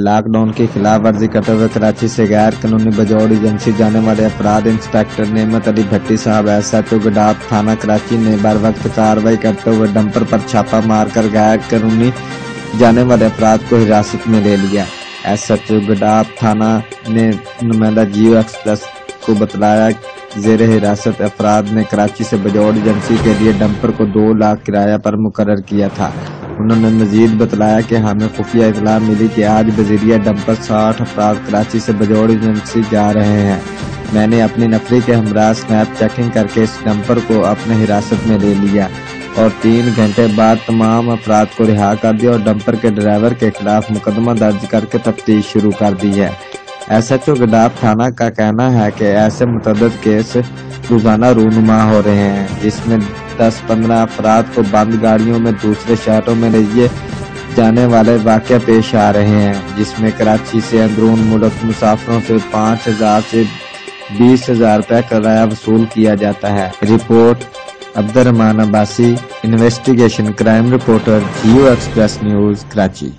Lock down کی خلاف ورزی کرتے ہوئے کراچی سے غیر قانونی بجوڑ ایجنسی جانے والے افراد انسپکٹر نعمت علی بھٹی صاحب SHO گڈاف تھانہ کراچی نے بر وقت کارروائی کرتے ہوئے ڈمپر پر چھاپا مار کر غیر قانونی جانے والے افراد کو حراست میں لے لیا۔ SHO گڈاف تھانہ نے نمائندہ جیو ایکسپریس کو بتلایا زیر حراست افراد نے کراچی سے بجوڑ ایجنسی کے لیے ڈمپر کو 2 لاکھ کرایہ پر مقرر کیا تھا۔ انہوں نے مزید بتلایا کہ ہمیں خفیہ اطلاع ملی کہ آج بذریعہ ڈمپر 60 افراد کراچی سے بجوڑ ایجنسی جا رہے ہیں۔ میں نے اپنی نفری کے ہمراہ سنیپ چیکنگ کر کے اس ڈمپر کو اپنے حراست میں لے لیا اور 3 گھنٹے بعد تمام افراد کو رہا کر دیا اور ڈمپر کے ڈرائیور کے خلاف مقدمہ درج کر کے تفتیش شروع کر دی ہے۔ SHO گڈاف تھانہ کا کہنا ہے کہ ایسے متعدد کیس روزانہ رونما ہو رہے ہیں جس میں 10-15 افراد کو بند گاڑیوں میں دوسرے شہروں میں لیے جانے والے واقعہ پیش آ رہے ہیں، جس میں کراچی سے اندرون ملک مسافروں سے 5,000 سے 20,000 روپے کرایہ وصول کیا جاتا ہے۔ Report Abdul Rahman Abbasi, investigation crime reporter, Geo express news, Karachi.